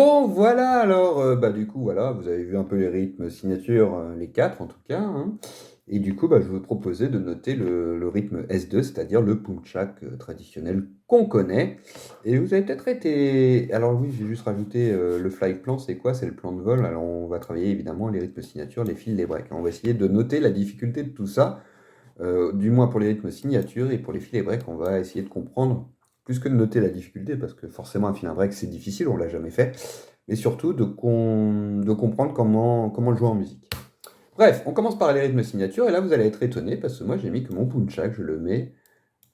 Bon, voilà, alors, du coup, voilà, vous avez vu un peu les rythmes signatures, les 4 en tout cas, hein. Et du coup, je vous proposais de noter le rythme S2, c'est-à-dire le punchak traditionnel qu'on connaît. Et vous avez peut-être été... Alors oui, j'ai juste rajouté le flight plan, c'est quoi? C'est le plan de vol. Alors on va travailler évidemment les rythmes signatures, les fils, les breaks. On va essayer de noter la difficulté de tout ça, du moins pour les rythmes signatures et pour les fils et breaks, on va essayer de comprendre, plus que de noter la difficulté, parce que forcément un fil et un break c'est difficile, on l'a jamais fait, mais surtout de comprendre comment le jouer en musique. Bref, on commence par les rythmes signatures, et là vous allez être étonné, parce que moi j'ai mis que mon punchak, je le mets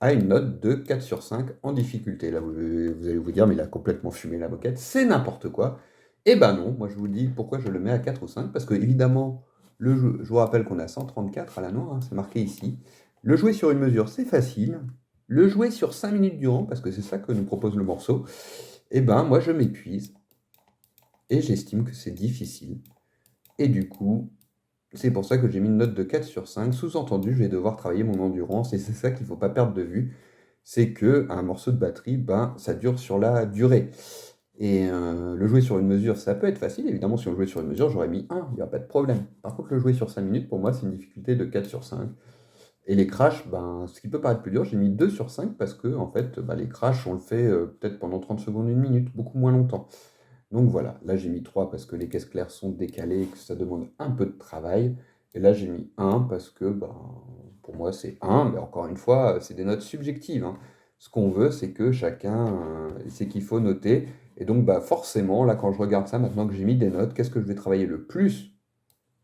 à une note de 4 sur 5 en difficulté. Là vous allez vous dire, mais il a complètement fumé la moquette, c'est n'importe quoi. Eh ben non, moi je vous dis pourquoi je le mets à 4 ou 5, parce que évidemment, je vous rappelle qu'on a 134 à la noix, hein, c'est marqué ici. Le jouer sur une mesure, c'est facile. Le jouer sur 5 minutes durant, parce que c'est ça que nous propose le morceau, eh ben moi je m'épuise, et j'estime que c'est difficile. Et du coup, c'est pour ça que j'ai mis une note de 4 sur 5. Sous-entendu, je vais devoir travailler mon endurance, et c'est ça qu'il ne faut pas perdre de vue, c'est que un morceau de batterie, ça dure sur la durée. Et le jouer sur une mesure, ça peut être facile. Évidemment, si on jouait sur une mesure, j'aurais mis 1, il n'y a pas de problème. Par contre, le jouer sur 5 minutes, pour moi, c'est une difficulté de 4 sur 5. Et les crashs, ce qui peut paraître plus dur, j'ai mis 2 sur 5 parce que, en fait, les crashs, on le fait peut-être pendant 30 secondes, une minute, beaucoup moins longtemps. Donc voilà, là j'ai mis 3 parce que les caisses claires sont décalées et que ça demande un peu de travail. Et là j'ai mis 1 parce que pour moi c'est 1, mais encore une fois, c'est des notes subjectives, hein. Ce qu'on veut, c'est que chacun, c'est qu'il faut noter. Et donc forcément, là quand je regarde ça, maintenant que j'ai mis des notes, qu'est-ce que je vais travailler le plus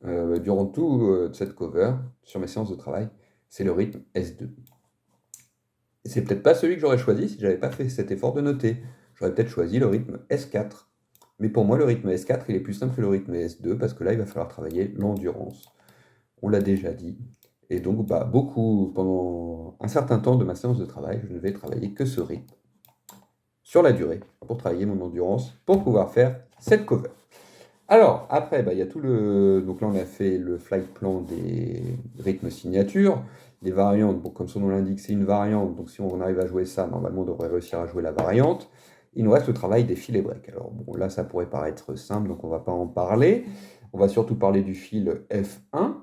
durant tout cette cover, sur mes séances de travail? C'est le rythme S2. Et c'est peut-être pas celui que j'aurais choisi si j'avais pas fait cet effort de noter. J'aurais peut-être choisi le rythme S4. Mais pour moi, le rythme S4, il est plus simple que le rythme S2 parce que là, il va falloir travailler l'endurance. On l'a déjà dit. Et donc, beaucoup, pendant un certain temps de ma séance de travail, je ne vais travailler que ce rythme sur la durée pour travailler mon endurance pour pouvoir faire cette cover. Alors, après, il y a tout le. Donc là, on a fait le flight plan des rythmes signatures. Les variantes, bon, comme son nom l'indique, c'est une variante. Donc si on arrive à jouer ça, normalement, on devrait réussir à jouer la variante. Il nous reste le travail des fils et breaks. Alors, bon, là, ça pourrait paraître simple, donc on ne va pas en parler. On va surtout parler du fil F1.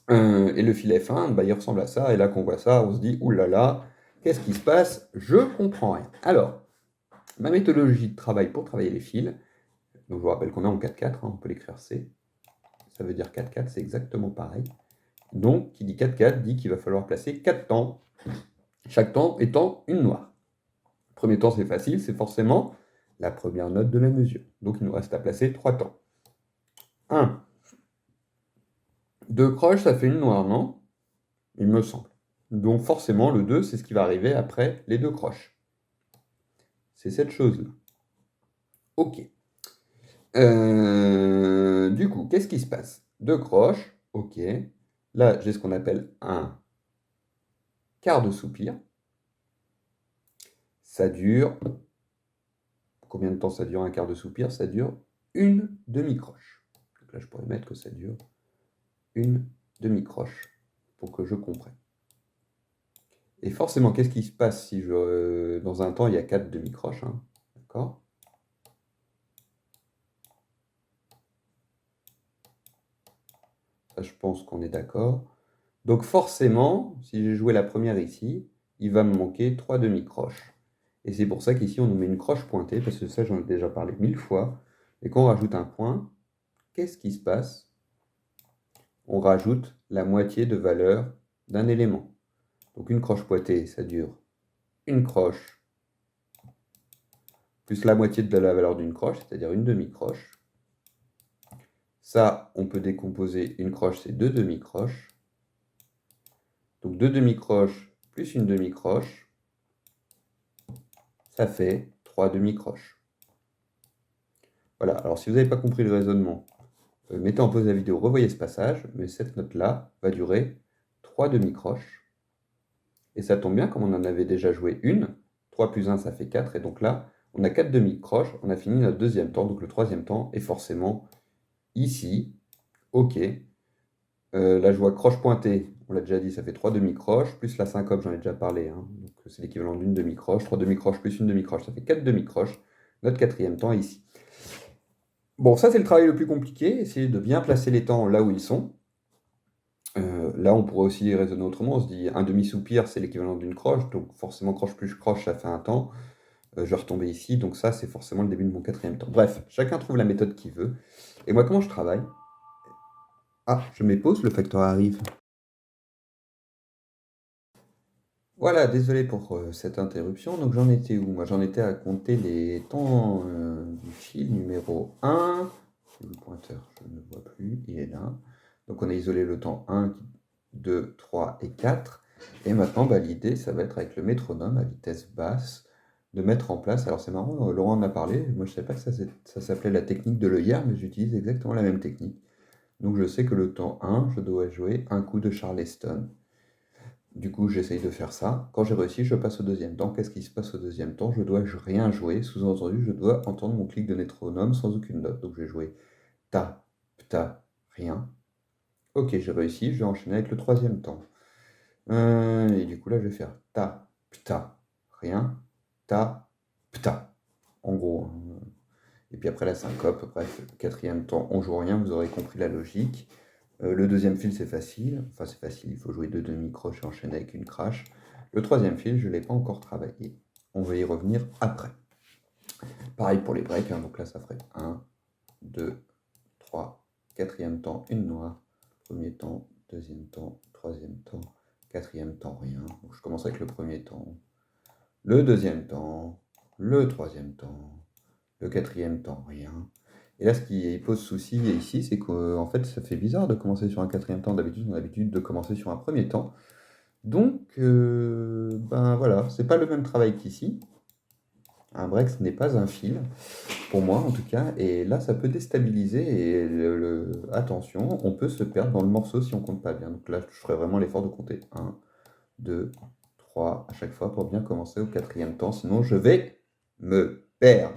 Et le fil F1, il ressemble à ça. Et là qu'on voit ça, on se dit, oulala, qu'est-ce qui se passe? Je comprends rien. Alors, ma méthodologie de travail pour travailler les fils. Donc je vous rappelle qu'on est en 4-4, hein, on peut l'écrire C. Ça veut dire 4-4, c'est exactement pareil. Donc, qui dit 4-4 dit qu'il va falloir placer 4 temps, chaque temps étant une noire. Le premier temps, c'est facile, c'est forcément la première note de la mesure. Donc, il nous reste à placer 3 temps. 1. 2 croches, ça fait une noire, non? Il me semble. Donc, forcément, le 2, c'est ce qui va arriver après les 2 croches. C'est cette chose-là. Ok. Du coup, qu'est-ce qui se passe? 2 croches, ok. Là, j'ai ce qu'on appelle un quart de soupir. Ça dure... Combien de temps ça dure un quart de soupir? Ça dure une demi-croche. Donc là, je pourrais mettre que ça dure une demi-croche pour que je comprenne. Et forcément, qu'est-ce qui se passe si dans un temps, il y a 4 demi-croches, hein, d'accord? Ça, je pense qu'on est d'accord. Donc forcément, si j'ai joué la première ici, il va me manquer 3 demi-croches. Et c'est pour ça qu'ici, on nous met une croche pointée, parce que ça, j'en ai déjà parlé 1000 fois. Et quand on rajoute un point, qu'est-ce qui se passe? On rajoute la moitié de valeur d'un élément. Donc une croche pointée, ça dure une croche, plus la moitié de la valeur d'une croche, c'est-à-dire une demi-croche. Ça, on peut décomposer une croche, c'est deux demi-croches. Donc deux demi-croches plus une demi-croche, ça fait 3 demi-croches. Voilà, alors si vous n'avez pas compris le raisonnement, mettez en pause la vidéo, revoyez ce passage, mais cette note-là va durer 3 demi-croches. Et ça tombe bien, comme on en avait déjà joué une, 3 plus 1, ça fait 4, et donc là, on a 4 demi-croches, on a fini notre deuxième temps, donc le troisième temps est forcément ici, ok. Là, je vois croche pointée, on l'a déjà dit, ça fait 3 demi-croches, plus la syncope, j'en ai déjà parlé, hein, donc c'est l'équivalent d'une demi-croche, 3 demi-croches plus une demi-croche, ça fait 4 demi-croches, notre quatrième temps est ici. Bon, ça c'est le travail le plus compliqué, essayer de bien placer les temps là où ils sont. Là, on pourrait aussi raisonner autrement. On se dit un demi-soupir, c'est l'équivalent d'une croche, donc forcément croche plus croche, ça fait un temps. Je vais retomber ici, donc ça c'est forcément le début de mon quatrième temps. Bref, chacun trouve la méthode qu'il veut. Et moi, comment je travaille? Ah, je mets pause, le facteur arrive. Voilà, désolé pour cette interruption. Donc j'en étais où? Moi j'en étais à compter les temps du fil numéro 1. Le pointeur, je ne le vois plus, il est là. Donc on a isolé le temps 1, 2, 3 et 4. Et maintenant, bah, l'idée, ça va être avec le métronome à vitesse basse, de mettre en place. Alors c'est marrant, Laurent en a parlé. Moi je ne savais pas que ça s'appelait la technique de l'œillère, mais j'utilise exactement la même technique. Donc je sais que le temps 1, je dois jouer un coup de Charleston. Du coup, j'essaye de faire ça. Quand j'ai réussi, je passe au deuxième temps. Qu'est-ce qui se passe au deuxième temps? Je dois rien jouer. Sous-entendu, je dois entendre mon clic de métronome sans aucune note. Donc, je vais jouer ta, pta, rien. Ok, j'ai réussi. Je vais enchaîner avec le troisième temps. Et du coup, là, je vais faire ta, pta, rien. Ta, pta. En gros, hein. Et puis après la syncope, bref, quatrième temps, on joue rien. Vous aurez compris la logique. Le deuxième fil, c'est facile. Enfin, c'est facile, il faut jouer deux demi-croches et enchaîner avec une crash. Le troisième fil, je ne l'ai pas encore travaillé. On va y revenir après. Pareil pour les breaks, hein, donc là, ça ferait 1, 2, 3, quatrième temps, une noire. Premier temps, deuxième temps, troisième temps, quatrième temps, rien. Donc je commence avec le premier temps, le deuxième temps, le troisième temps, le quatrième temps, rien. Et là, ce qui pose souci ici, c'est qu'en fait, ça fait bizarre de commencer sur un quatrième temps. D'habitude, on a l'habitude de commencer sur un premier temps. Donc, ben voilà, c'est pas le même travail qu'ici. Un break, ce n'est pas un fil, pour moi en tout cas. Et là, ça peut déstabiliser. Et attention, on peut se perdre dans le morceau si on compte pas bien. Donc là, je ferai vraiment l'effort de compter 1, 2, 3 à chaque fois pour bien commencer au quatrième temps. Sinon, je vais me perdre.